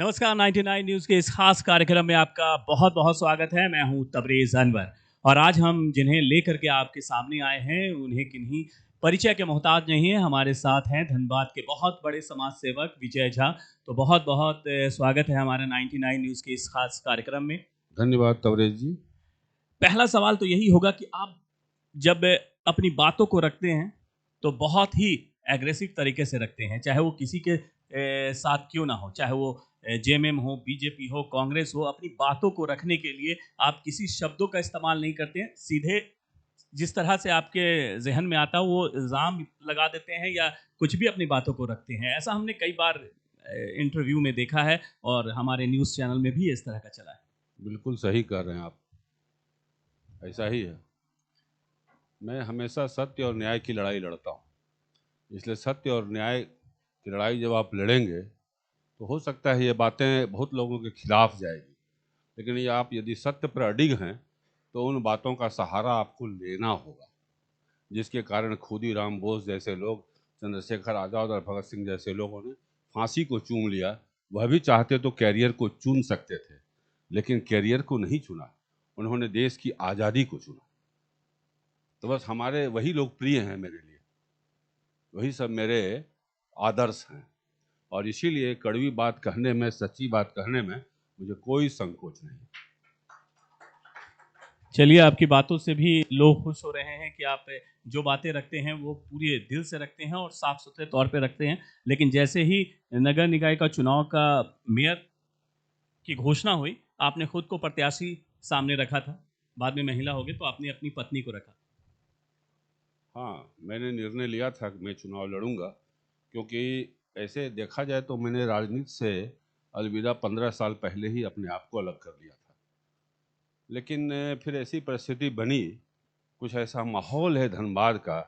नमस्कार 99 न्यूज़ के इस खास कार्यक्रम में आपका बहुत बहुत स्वागत है। मैं हूं तबरेज़ अनवर और आज हम जिन्हें लेकर के आपके सामने आए हैं उन्हें किन्हीं परिचय के मोहताज नहीं है। हमारे साथ हैं धनबाद के बहुत बड़े समाज सेवक विजय झा। तो बहुत बहुत स्वागत है हमारे 99 न्यूज़ के इस खास कार्यक्रम में। धन्यवाद तवरेज जी। पहला सवाल तो यही होगा कि आप जब अपनी बातों को रखते हैं तो बहुत ही एग्रेसिव तरीके से रखते हैं, चाहे वो किसी के साथ क्यों ना हो, चाहे वो जेएमएम हो, बीजेपी हो, कांग्रेस हो। अपनी बातों को रखने के लिए आप किसी शब्दों का इस्तेमाल नहीं करते हैं, सीधे जिस तरह से आपके जहन में आता है वो इल्ज़ाम लगा देते हैं या कुछ भी अपनी बातों को रखते हैं। ऐसा हमने कई बार इंटरव्यू में देखा है और हमारे न्यूज़ चैनल में भी इस तरह का चला है। बिल्कुल सही कह रहे हैं आप, ऐसा ही है। मैं हमेशा सत्य और न्याय की लड़ाई लड़ता हूँ, इसलिए सत्य और न्याय की लड़ाई जब आप लड़ेंगे तो हो सकता है ये बातें बहुत लोगों के खिलाफ जाएगी, लेकिन ये आप यदि सत्य पर अडिग हैं तो उन बातों का सहारा आपको लेना होगा, जिसके कारण खुदीराम बोस जैसे लोग, चंद्रशेखर आज़ाद और भगत सिंह जैसे लोगों ने फांसी को चूम लिया। वह भी चाहते तो कैरियर को चुन सकते थे, लेकिन कैरियर को नहीं चुना, उन्होंने देश की आज़ादी को चुना। तो बस हमारे वही लोग प्रिय हैं मेरे लिए, वही सब मेरे आदर्श हैं, और इसीलिए कड़वी बात कहने में, सच्ची बात कहने में मुझे कोई संकोच नहीं। चलिए, आपकी बातों से भी लोग खुश हो रहे हैं कि आप जो बातें रखते हैं वो पूरे दिल से रखते हैं और साफ सुथरे तौर पे रखते हैं। लेकिन जैसे ही नगर निकाय का चुनाव का मेयर की घोषणा हुई, आपने खुद को प्रत्याशी सामने रखा था, बाद में महिला हो गई तो आपने अपनी पत्नी को रखा। हाँ, मैंने निर्णय लिया था कि मैं चुनाव लड़ूंगा, क्योंकि ऐसे देखा जाए तो मैंने राजनीति से अलविदा 15 साल पहले ही अपने आप को अलग कर लिया था। लेकिन फिर ऐसी परिस्थिति बनी, कुछ ऐसा माहौल है धनबाद का,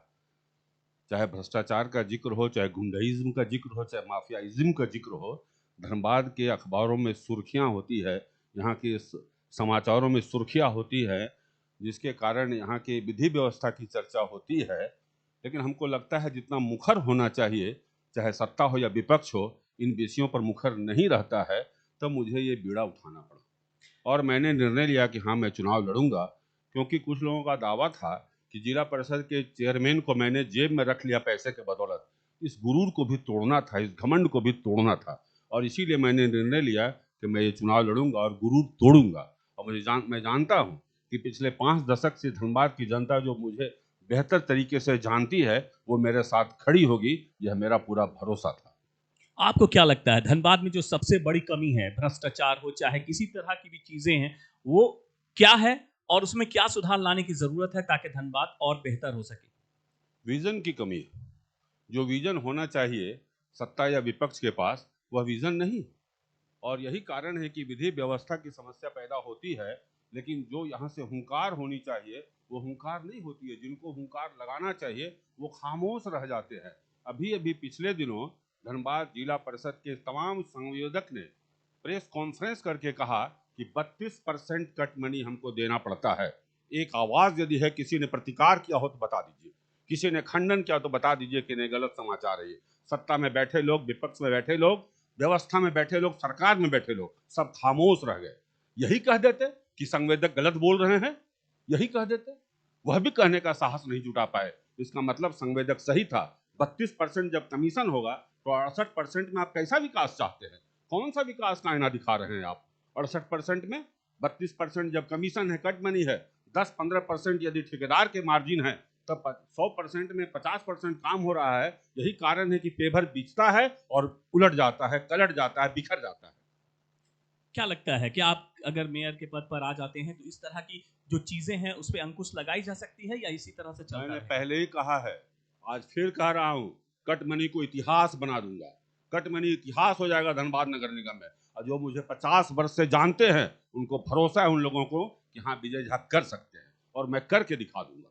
चाहे भ्रष्टाचार का जिक्र हो, चाहे गुंडाइज्म का जिक्र हो, चाहे माफियाइज्म का जिक्र हो, धनबाद के अखबारों में सुर्खियां होती है, यहाँ के समाचारों में सुर्खियां होती है, जिसके कारण यहाँ की विधि व्यवस्था की चर्चा होती है। लेकिन हमको लगता है जितना मुखर होना चाहिए, चाहे सत्ता हो या विपक्ष हो, इन विषयों पर मुखर नहीं रहता है, तब मुझे ये बीड़ा उठाना पड़ा और मैंने निर्णय लिया कि हाँ, मैं चुनाव लड़ूंगा। क्योंकि कुछ लोगों का दावा था कि जिला परिषद के चेयरमैन को मैंने जेब में रख लिया पैसे के बदौलत। इस गुरूर को भी तोड़ना था, इस घमंड को भी तोड़ना था, और इसीलिए मैंने निर्णय लिया कि मैं ये चुनाव लड़ूंगा और गुरूर तोड़ूंगा। और मैं जानता हूँ कि पिछले 5 दशक से धनबाद की जनता जो मुझे बेहतर तरीके से जानती है, वो मेरे साथ खड़ी होगी, यह मेरा पूरा भरोसा था। आपको क्या लगता है धनबाद में जो सबसे बड़ी कमी है, भ्रष्टाचार हो चाहे किसी तरह की भी चीजें हैं, वो क्या है और उसमें क्या सुधार लाने की जरूरत है ताकि धनबाद और बेहतर हो सके? विजन की कमी है। जो विजन होना चाहिए सत्ता या विपक्ष के पास, वह विजन नहीं। और यही कारण है कि विधि व्यवस्था की समस्या पैदा होती है, लेकिन जो यहाँ से हुंकार होनी चाहिए वो हुंकार नहीं होती है। जिनको हुंकार लगाना चाहिए वो खामोश रह जाते हैं। अभी अभी पिछले दिनों धनबाद जिला परिषद के तमाम संयोजक ने प्रेस कॉन्फ्रेंस करके कहा कि 32% कट मनी हमको देना पड़ता है। एक आवाज यदि है, किसी ने प्रतिकार किया हो तो बता दीजिए, किसी ने खंडन किया तो बता दीजिए कि नहीं, गलत समाचार है ये। सत्ता में बैठे लोग, विपक्ष में बैठे लोग, व्यवस्था में बैठे लोग, सरकार में बैठे लोग सब खामोश रह गए। यही कह देते कि संवेदक गलत बोल रहे हैं, यही कह देते, वह भी कहने का साहस नहीं जुटा पाए। इसका मतलब संवेदक सही था। 32% जब कमीशन होगा तो 68% में आप कैसा विकास चाहते हैं? कौन सा विकास का आईना दिखा रहे हैं आप? 68% में 32% जब कमीशन है, कट मनी है, 10-15% यदि ठेकेदार के मार्जिन है, तब 100% में 50% काम हो रहा है। यही कारण है कि पेपर बिकता है और उलट जाता है, कलट जाता है, बिखर जाता है। क्या लगता है कि आप अगर मेयर के पद पर आ जाते हैं तो इस तरह की जो चीजें हैं उस पर अंकुश लगाई जा सकती है या इसी तरह से चलता मैंने रहेगा? पहले ही कहा है, आज फिर कह रहा हूं, कट मनी को इतिहास बना दूंगा। कट मनी इतिहास हो जाएगा धनबाद नगर निगम में। और जो मुझे 50 वर्ष से जानते हैं उनको भरोसा है, उन लोगों को, कि हाँ, विजय झा कर सकते हैं, और मैं करके दिखा दूंगा।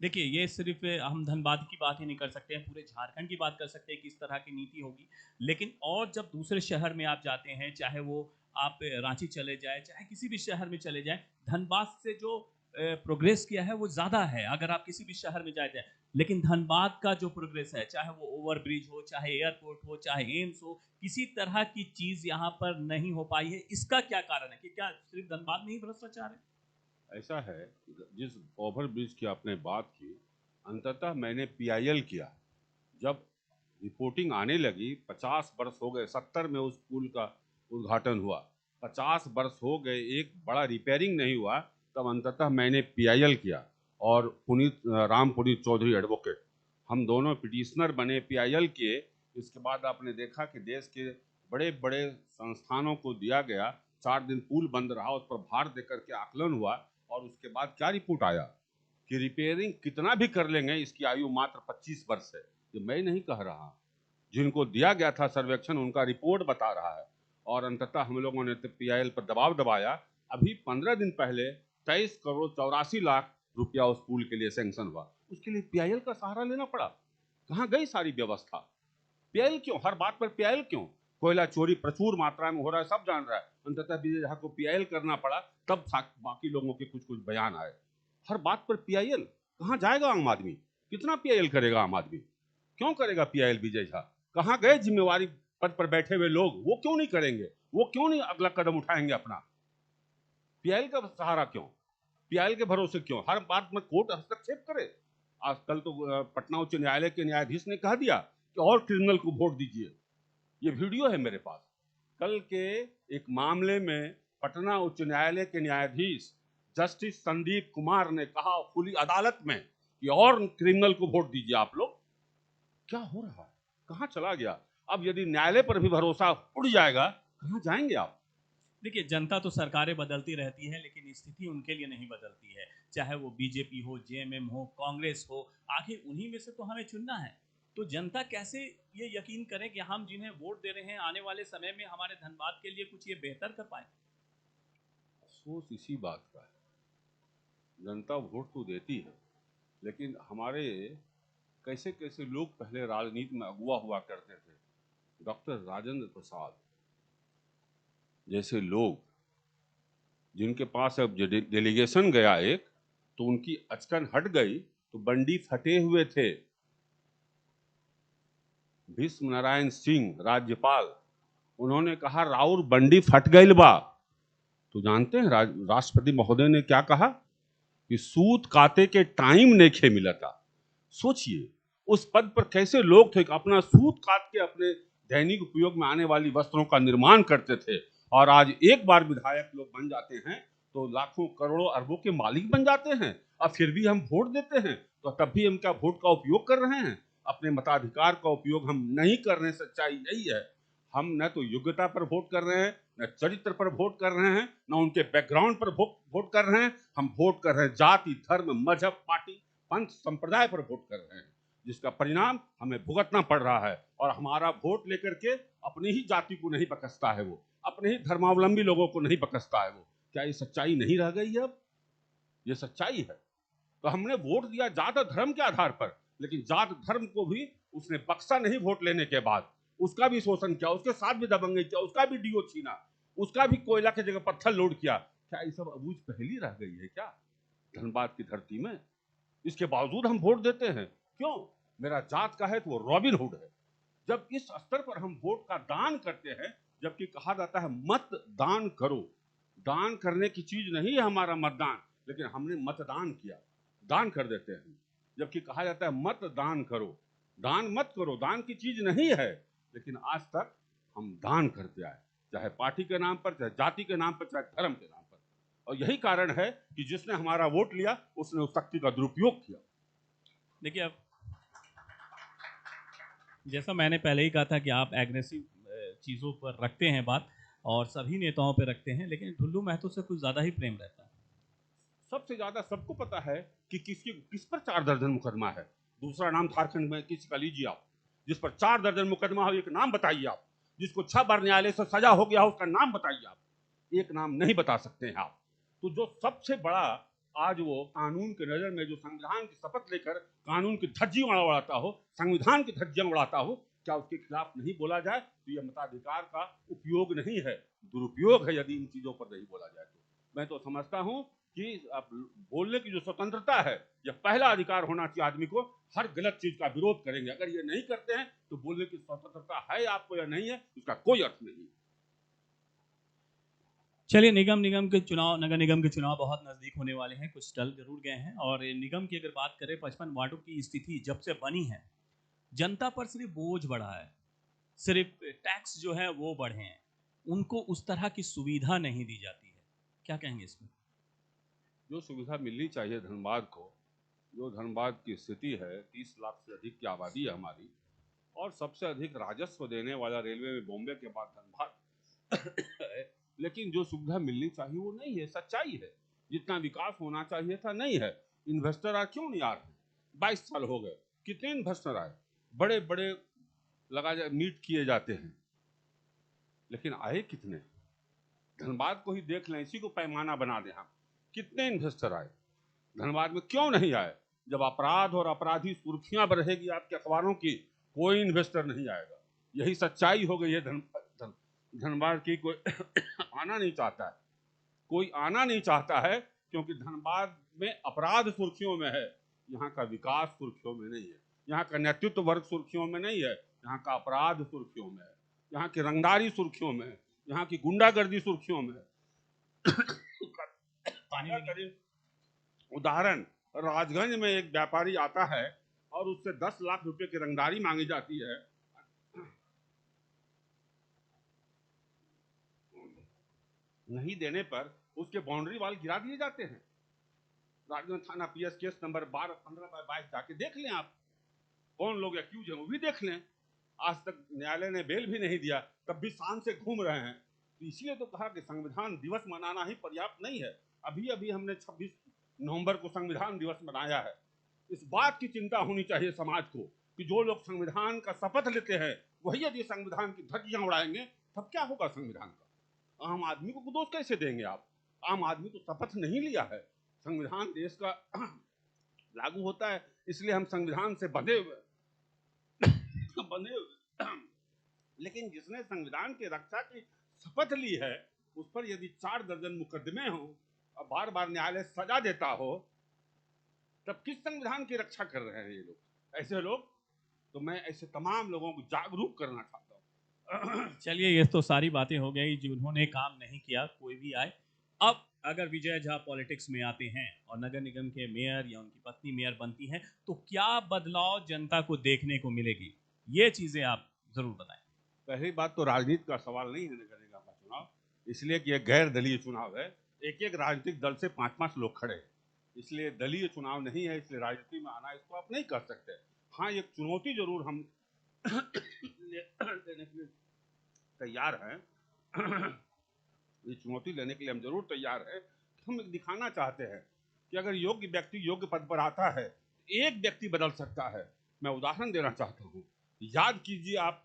देखिए, ये सिर्फ हम धनबाद की बात ही नहीं कर सकते हैं, पूरे झारखंड की बात कर सकते हैं कि इस तरह की नीति होगी। लेकिन और जब दूसरे शहर में आप जाते हैं, चाहे वो आप रांची चले जाए, चाहे किसी भी शहर में चले जाए, धनबाद से जो प्रोग्रेस किया है वो ज़्यादा है अगर आप किसी भी शहर में जाते हैं। लेकिन धनबाद का जो प्रोग्रेस है, चाहे वो ओवरब्रिज हो, चाहे एयरपोर्ट हो, चाहे एम्स हो, किसी तरह की चीज़ यहाँ पर नहीं हो पाई है। इसका क्या कारण है कि क्या सिर्फ धनबाद में ही भ्रष्टाचार है? ऐसा है, जिस ओवर ब्रिज की आपने बात की, अंततः मैंने पीआईएल किया। जब रिपोर्टिंग आने लगी, 50 वर्ष हो गए, 70 में उस पुल का उद्घाटन हुआ, 50 वर्ष हो गए, एक बड़ा रिपेयरिंग नहीं हुआ, तब अंततः मैंने पीआईएल किया। और राम पुनीत चौधरी एडवोकेट, हम दोनों पिटिशनर बने, पीआईएल किए। इसके बाद आपने देखा कि देश के बड़े बड़े संस्थानों को दिया गया, 4 दिन पुल बंद रहा, उस पर भार देकर के आकलन हुआ, और उसके बाद क्या रिपोर्ट आया कि रिपेयरिंग कितना भी कर लेंगे, इसकी आयु मात्र 25 वर्ष है। ये मैं नहीं कह रहा, जिनको दिया गया था सर्वेक्षण उनका रिपोर्ट बता रहा है। और अंततः हम लोगों ने पीआईएल पर दबाव दबाया। अभी 15 दिन पहले 23 करोड़ 84 लाख रुपया उस पुल के लिए सैंक्शन हुआ, उसके लिए पीआईएल का सहारा लेना पड़ा। कहाँ गई सारी व्यवस्था? पीआईएल क्यों? हर बात पर पीआईएल क्यों? कोयला चोरी प्रचुर मात्रा में हो रहा है, सब जान रहा है, अंततः विजय झा को पीआईएल करना पड़ा, तब बाकी लोगों के कुछ कुछ बयान आए। हर बात पर पीआईएल। कहाँ जाएगा आम आदमी? कितना पीआईएल करेगा आम आदमी? क्यों करेगा पीआईएल विजय झा? कहाँ गए जिम्मेवारी पद पर बैठे हुए लोग? वो क्यों नहीं करेंगे? वो क्यों नहीं अगला कदम उठाएंगे अपना? पीआईएल का सहारा क्यों? पीआईएल के भरोसे क्यों? हर बात में कोर्ट हस्तक्षेप करे। आज कल तो पटना उच्च न्यायालय के न्यायाधीश ने कह दिया कि और क्रिमिनल को वोट दीजिए। ये वीडियो है मेरे पास। कल के एक मामले में पटना उच्च न्यायालय के न्यायाधीश जस्टिस संदीप कुमार ने कहा खुली अदालत में कि और क्रिमिनल को वोट दीजिए आप लोग। क्या हो रहा है? कहाँ चला गया? अब यदि न्यायालय पर भी भरोसा उड़ जाएगा, कहाँ जाएंगे आप? देखिए, जनता तो सरकारें बदलती रहती है, लेकिन स्थिति उनके लिए नहीं बदलती है। चाहे वो बीजेपी हो, जेएमएम हो, कांग्रेस हो, आखिर उन्हीं में से तो हमें चुनना है। तो जनता कैसे ये यकीन करे कि हम जिन्हें वोट दे रहे हैं आने वाले समय में हमारे धनबाद के लिए कुछ ये बेहतर कर पाए? अफसोस इसी बात का है, जनता वोट तो देती है, लेकिन हमारे कैसे कैसे लोग पहले राजनीति में अगुवा हुआ करते थे। डॉक्टर राजेंद्र प्रसाद जैसे लोग, जिनके पास अब डेलीगेशन गया एक, तो उनकी अचकन हट गई, तो बंडी फटे हुए थे। भीष्म नारायण सिंह राज्यपाल, उन्होंने कहा राउर बंडी फट गई बा। तो जानते हैं राष्ट्रपति महोदय ने क्या कहा कि सूत काते के टाइम नेखे मिला था। सोचिए उस पद पर कैसे लोग थे कि अपना सूत काट के अपने दैनिक उपयोग में आने वाली वस्त्रों का निर्माण करते थे, और आज एक बार विधायक लोग बन जाते हैं तो लाखों करोड़ों अरबों के मालिक बन जाते हैं। अब फिर भी हम वोट देते हैं, तो तब भी हम क्या वोट का उपयोग कर रहे हैं? अपने मताधिकार का उपयोग हम नहीं कर रहे हैं। सच्चाई यही है, हम न तो योग्यता पर वोट कर रहे हैं, न चरित्र पर वोट कर रहे हैं, न उनके बैकग्राउंड पर वोट कर रहे हैं। हम वोट कर रहे हैं जाति, धर्म, मजहब, पार्टी, पंथ, संप्रदाय पर वोट कर रहे हैं, जिसका परिणाम हमें भुगतना पड़ रहा है। और हमारा वोट लेकर के अपनी ही जाति को नहीं बकसता है, वो अपने ही धर्मावलंबी लोगों को नहीं बकसता है वो। क्या ये सच्चाई नहीं रह गई है? अब ये सच्चाई है। तो हमने वोट दिया जात और धर्म के आधार पर, लेकिन जात धर्म को भी उसने बक्सा नहीं वोट लेने के बाद, उसका भी शोषण किया, उसके साथ भी दबंगई किया, उसका भी डीओ छीना, उसका भी कोयला की जगह पत्थर लोड किया। क्या ये सब अबूझ पहेली रह गई है क्या धनबाद की धरती में? इसके बावजूद हम वोट देते हैं। क्यों? मेरा जात का है तो वो रॉबिन हुड है। जब इस स्तर पर हम वोट का दान करते हैं, जबकि कहा जाता है मत दान करो, दान करने की चीज नहीं है हमारा मतदान, लेकिन हमने मतदान किया, दान कर देते हैं। जबकि कहा जाता है मत दान करो, दान मत करो, दान की चीज नहीं है, लेकिन आज तक हम दान करते आए, चाहे पार्टी के नाम पर, चाहे जाति के नाम पर, चाहे धर्म के नाम पर। और यही कारण है कि जिसने हमारा वोट लिया उसने उस शक्ति का दुरुपयोग किया। देखिए, अब जैसा मैंने पहले ही कहा था कि आप एग्रेसिव चीज़ों पर रखते हैं बात, और सभी नेताओं पर रखते हैं, लेकिन ढुल्लू महतो से कुछ ज़्यादा ही प्रेम रहता है। सबसे ज्यादा सबको पता है कि किस पर 4 दर्जन मुकदमा है। दूसरा नाम झारखंड में किसी का लीजिए आप, जिस पर 4 दर्जन मुकदमा हो, एक नाम बताइए आप। जिसको 6 बार न्यायालय से सजा हो गया हो, उसका नाम बताइए आप। एक नाम नहीं बता सकते हैं आप। तो जो सबसे बड़ा आज वो कानून के नजर में जो संविधान की शपथ लेकर कानून की धज्जियां उड़ाता हो, संविधान की धज्जियां उड़ाता हो, क्या उसके खिलाफ नहीं बोला जाए? तो यह मताधिकार का उपयोग नहीं है, दुरुपयोग है यदि इन चीजों पर नहीं बोला जाए। तो मैं तो समझता हूं कि अब बोलने की जो स्वतंत्रता है, यह पहला अधिकार होना चाहिए आदमी को। हर गलत चीज का विरोध करेंगे, अगर ये नहीं करते हैं तो बोलने की स्वतंत्रता है आपको या नहीं है, उसका कोई अर्थ नहीं। चलिए, नगर निगम के चुनाव बहुत नज़दीक होने वाले हैं, कुछ टल जरूर गए हैं। और निगम की अगर बात करें, 55 वार्डों की स्थिति जब से बनी है, जनता पर सिर्फ बोझ बढ़ा है, सिर्फ टैक्स जो है वो बढ़े हैं, उनको उस तरह की सुविधा नहीं दी जाती है। क्या कहेंगे इसमें? जो सुविधा मिलनी चाहिए धनबाद को, जो धनबाद की स्थिति है, 30 लाख से अधिक की आबादी है हमारी, और सबसे अधिक राजस्व देने वाला रेलवे में बॉम्बे के बाद धनबाद है, लेकिन जो सुविधा मिलनी चाहिए वो नहीं है। सच्चाई है, जितना विकास होना चाहिए था नहीं है। इन्वेस्टर आ क्यों नहीं आ रहे? 22 साल हो गए, कितने इन्वेस्टर आए, बड़े बड़े मीट किए जाते हैं, लेकिन आए कितने? धनबाद को ही देख लें, इसी को पैमाना बना दें हम, कितने इन्वेस्टर आए धनबाद में, क्यों नहीं आए? जब अपराध और अपराधी सुर्खियां रहेगी आपके अखबारों की, कोई इन्वेस्टर नहीं आएगा। यही सच्चाई हो गई है। धनबाद की कोई आना नहीं चाहता है, कोई आना नहीं चाहता है, क्योंकि धनबाद में अपराध सुर्खियों में है, यहाँ का विकास सुर्खियों में नहीं है, यहाँ का नेतृत्व वर्ग सुर्खियों में नहीं है, यहाँ का अपराध सुर्खियों में है, यहाँ की रंगदारी सुर्खियों में है, यहाँ की गुंडागर्दी सुर्खियों में है। उदाहरण, राजगंज में एक व्यापारी आता है और उससे 10 लाख रुपए की रंगदारी मांगी जाती है, नहीं देने पर उसके बाउंड्री वाल गिरा दिए जाते हैं। राजगंज थाना पीएस केस नंबर 12-15/22 जाके देख लें आप, कौन लोग एक्यूज हैं वो भी देख लें। आज तक न्यायालय ने बेल भी नहीं दिया, तब भी शान से घूम रहे हैं। तो इसलिए तो कहा कि संविधान दिवस मनाना ही पर्याप्त नहीं है। अभी अभी हमने 26 नवंबर को संविधान दिवस मनाया है। इस बात की चिंता होनी चाहिए समाज को कि जो लोग संविधान का शपथ लेते हैं वही यदि संविधान की धज्जियां उड़ाएंगे तब क्या होगा संविधान का? आम आदमी को दोष कैसे देंगे आप? आम आदमी तो शपथ नहीं लिया है, संविधान देश का लागू होता है, इसलिए हम संविधान से बंधे हुए लेकिन जिसने संविधान की रक्षा की शपथ ली है उस पर यदि 4 दर्जन मुकदमे हो और बार बार न्यायालय सजा देता हो, तब किस संविधान की रक्षा कर रहे हैं ये लोग? ऐसे लोग, तो मैं ऐसे तमाम लोगों को जागरूक करना चाहता हूँ। चलिए, ये तो सारी बातें हो गई जिन्होंने काम नहीं किया, कोई भी आए। अब अगर विजय झा पॉलिटिक्स में आते हैं और नगर निगम के मेयर या उनकी पत्नी मेयर बनती हैं, तो क्या बदलाव जनता को देखने को मिलेगी? ये चीजें आप जरूर बताएं। पहली बात तो राजनीति का सवाल नहीं है नगर निगम का चुनाव, इसलिए कि यह गैर दलीय चुनाव है। एक एक राजनीतिक दल से 5-5 लोग खड़े हैं, इसलिए दलीय चुनाव नहीं है, इसलिए राजनीति में आना इसको आप नहीं कर सकते। हाँ, एक चुनौती जरूर हम लेने के लिए तैयार हैं। ये चुनौती लेने के लिए हम जरूर तैयार हैं। हम दिखाना चाहते हैं कि अगर योग्य व्यक्ति योग्य पद पर आता है, एक व्यक्ति बदल सकता है। मैं उदाहरण देना चाहता हूँ, याद कीजिए आप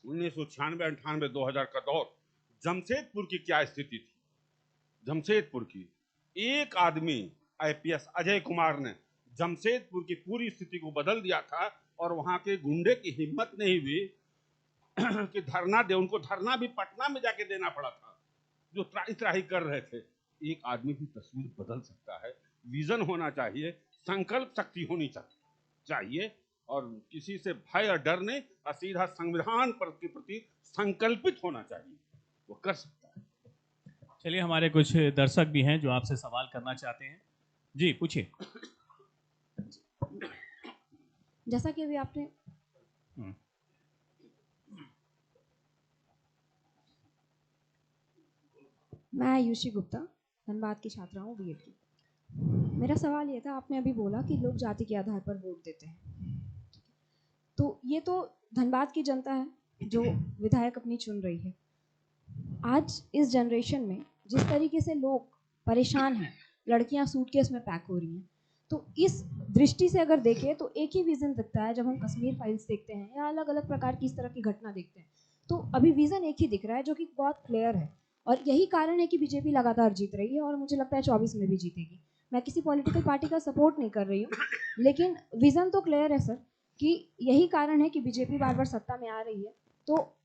1996, 98, 2000 का दौर, जमशेदपुर की क्या स्थिति थी? जमशेदपुर की एक आदमी आईपीएस अजय कुमार ने जमशेदपुर की पूरी स्थिति को बदल दिया था, और वहां के गुंडे की हिम्मत नहीं हुई कि धरना दे। उनको धरना भी पटना में जाके देना पड़ा था, जो त्राही त्राही कर रहे थे। एक आदमी की तस्वीर बदल सकता है, विजन होना चाहिए, संकल्प शक्ति होनी चाहिए, और किसी से भय और डर नहीं, और सीधा संविधान पर के प्रति संकल्पित होना चाहिए, वो कर सकता है। चलिए, हमारे कुछ दर्शक भी हैं जो आपसे सवाल करना चाहते हैं। जी, पूछिए। जैसा कि अभी आपने मैं आयुषी गुप्ता धनबाद की छात्रा हूँ बीएड की। मेरा सवाल ये था, आपने अभी बोला कि लोग जाति के आधार पर वोट देते हैं, तो ये तो धनबाद की जनता है जो विधायक अपनी चुन रही है। आज इस जनरेशन में जिस तरीके से लोग परेशान हैं, लड़कियां सूटकेस में पैक हो रही हैं, तो इस दृष्टि से अगर देखें तो एक ही विजन दिखता है। जब हम कश्मीर फाइल्स देखते हैं या अलग अलग प्रकार की इस तरह की घटना देखते हैं, तो अभी विजन एक ही दिख रहा है जो कि बहुत क्लियर है, और यही कारण है कि बीजेपी लगातार जीत रही है, और मुझे लगता है 24 में भी जीतेगी। मैं किसी पॉलिटिकल पार्टी का सपोर्ट नहीं कर रही हूँ, लेकिन विजन तो क्लियर है सर कि यही कारण है कि बीजेपी बार बार सत्ता में आ रही है। तो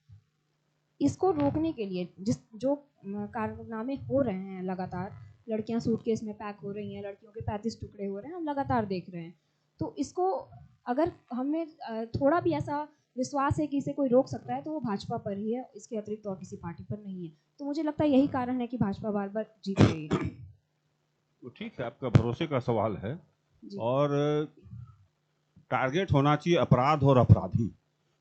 इसको रोकने के लिए जो कारनामे हो रहे हैं लगातार, लड़कियां सूटकेस में पैक हो रही हैं, लड़कियों के 35 टुकड़े हो रहे हैं, हम लगातार देख रहे हैं। तो इसको अगर हमें थोड़ा भी ऐसा विश्वास है कि इसे कोई रोक सकता है तो वो भाजपा पर ही है, इसके अतिरिक्त और किसी पार्टी पर नहीं है। तो मुझे लगता है यही कारण है कि भाजपा बार बार जीत रही है। तो ठीक है, आपका भरोसे का सवाल है। जी। और टारगेट होना चाहिए अपराध और अपराधी,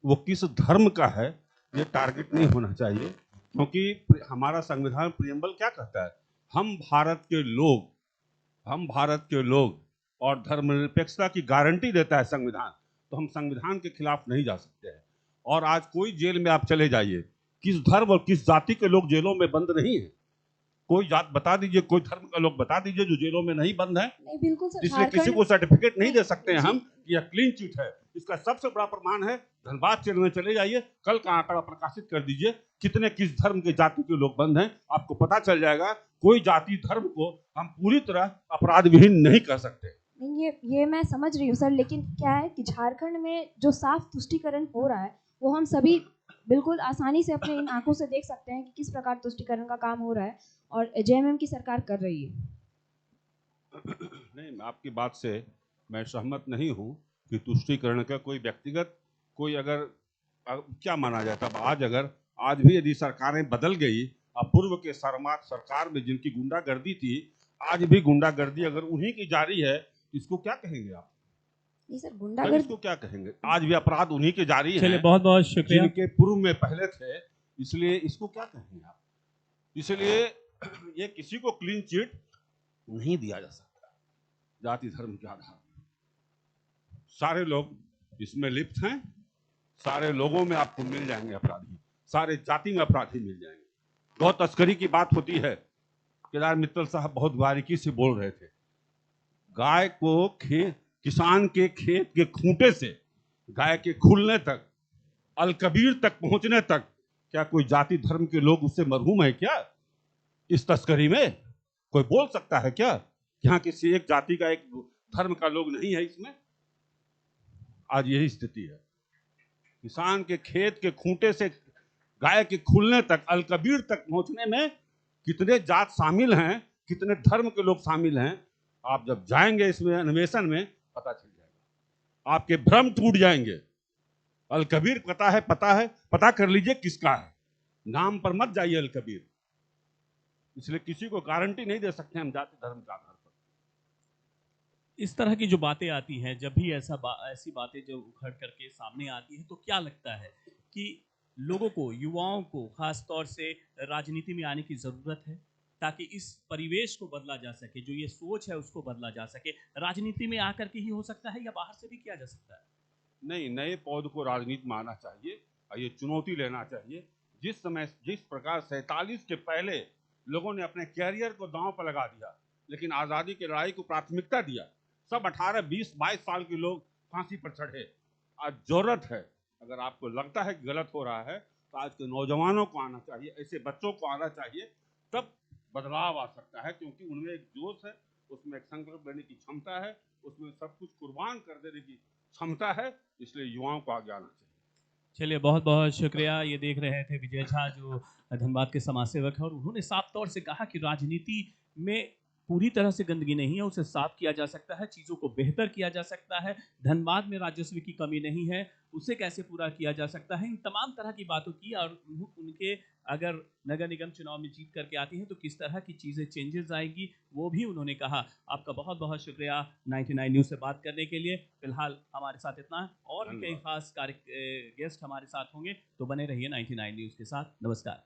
वो किस धर्म का है ये टारगेट नहीं होना चाहिए, क्योंकि हमारा संविधान प्रियम्बल क्या कहता है, हम भारत के लोग और धर्मनिरपेक्षता की गारंटी देता है संविधान। तो हम संविधान के खिलाफ नहीं जा सकते हैं। और आज कोई जेल में आप चले जाइए, किस धर्म और किस जाति के लोग जेलों में बंद नहीं है, कोई जात बता दीजिए, कोई धर्म का लोग बता दीजिए जो जेलों में नहीं बंद है। नहीं, बिल्कुल सर। इसलिए किसी को सर्टिफिकेट नहीं दे सकते हैं हम कि यह क्लीन चिट है। इसका सबसे बड़ा प्रमाण है, धनबाद जेल में चले जाइए, कल का आंकड़ा प्रकाशित कर दीजिए कितने किस धर्म के जाति के लोग बंद हैं, आपको पता चल जाएगा। कोई जाति धर्म को हम पूरी तरह अपराध विहीन नहीं कर सकते। नहीं, ये मैं समझ रही हूँ सर, लेकिन क्या है कि झारखंड में जो साफ तुष्टीकरण हो रहा है वो हम सभी बिल्कुल आसानी से अपने इन आंखों से देख सकते हैं कि किस प्रकार तुष्टीकरण का काम हो रहा है और जेएमएम की सरकार कर रही है। नहीं, आपकी बात से मैं सहमत नहीं हूँ कि तुष्टीकरण का कोई व्यक्तिगत कोई अगर क्या माना जाता है। आज भी यदि सरकारें बदल गई, अब पूर्व के सरकार में जिनकी गुंडागर्दी थी, आज भी गुंडागर्दी अगर उन्हीं की जारी है, इसको क्या कहेंगे आप? नहीं सर, सर, गुंडागर्दी इसको क्या कहेंगे? आज भी अपराध उन्हीं के जारी चलिए, हैं बहुत बहुत शुक्रिया। जिनके पूर्व में पहले थे, इसलिए इसको क्या कहेंगे आप? इसलिए ये किसी को क्लीन चिट नहीं दिया जा सकता जाति धर्म के आधार पर। सारे लोग इसमें लिप्त हैं, सारे लोगों में आपको मिल जाएंगे अपराधी, सारे जाति में अपराधी मिल जाएंगे। बहुत तस्करी की बात होती है, केदार मित्तल साहब बहुत बारीकी से बोल रहे थे। गाय को किसान के खेत के खूंटे से गाय के खुलने तक, अलकबीर तक पहुंचने तक, क्या कोई जाति धर्म के लोग उससे मरहूम है क्या? इस तस्करी में कोई बोल सकता है क्या यहाँ किसी एक जाति का, एक धर्म का लोग नहीं है इसमें? आज यही स्थिति है। किसान के खेत के खूंटे से गाय के खुलने तक, अलकबीर तक पहुंचने में कितने जात शामिल हैं, कितने धर्म के लोग शामिल हैं, आप जब जाएंगे इसमें अन्वेषण में पता चल जाएगा, आपके भ्रम टूट जाएंगे। अलकबीर पता है, पता कर लीजिए किसका है, नाम पर मत जाइए अलकबीर। इसलिए किसी को गारंटी नहीं दे सकते हम जाति धर्म के आधार पर। इस तरह की जो बातें आती हैं, जब भी ऐसी बातें जो उखड़ करके सामने आती हैं, तो क्या लगता है कि लोगों को, युवाओं को खास तौर से राजनीति में आने की ज़रूरत है ताकि इस परिवेश को बदला जा सके, जो ये सोच है उसको बदला जा सके? राजनीति में आकर के ही हो सकता है या बाहर से भी किया जा सकता है? नहीं, नए पौध को राजनीति में आना चाहिए और ये चुनौती लेना चाहिए। जिस प्रकार 47 के पहले लोगों ने अपने कैरियर को दांव पर लगा दिया, लेकिन आज़ादी की लड़ाई को प्राथमिकता दिया, सब 18, 20, 22 साल के लोग फांसी पर चढ़े। आज जरूरत है, अगर आपको लगता है कि गलत हो रहा है, तो आज के नौजवानों को आना चाहिए, ऐसे बच्चों को आना चाहिए, तब बदलाव आ सकता है। क्योंकि उनमें एक जोश है, उसमें एक संकल्प लेने की क्षमता है, उसमें सब कुछ कुर्बान कर देने की क्षमता है, इसलिए युवाओं को आगे आना चाहिए। चलिए, बहुत बहुत शुक्रिया। ये देख रहे थे विजय झा, जो धनबाद के समाज सेवक हैं, और उन्होंने साफ तौर से कहा कि राजनीति में पूरी तरह से गंदगी नहीं है, उसे साफ किया जा सकता है, चीज़ों को बेहतर किया जा सकता है। धनबाद में राजस्व की कमी नहीं है, उसे कैसे पूरा किया जा सकता है, इन तमाम तरह की बातों की। और उनके अगर नगर निगम चुनाव में जीत करके आती हैं तो किस तरह की चीज़ें चेंजेस आएगी, वो भी उन्होंने कहा। आपका बहुत बहुत शुक्रिया 99 न्यूज़ से बात करने के लिए। फिलहाल हमारे साथ इतना है, और भी कई खास गेस्ट हमारे साथ होंगे, तो बने रहिए 99 न्यूज़ के साथ। नमस्कार।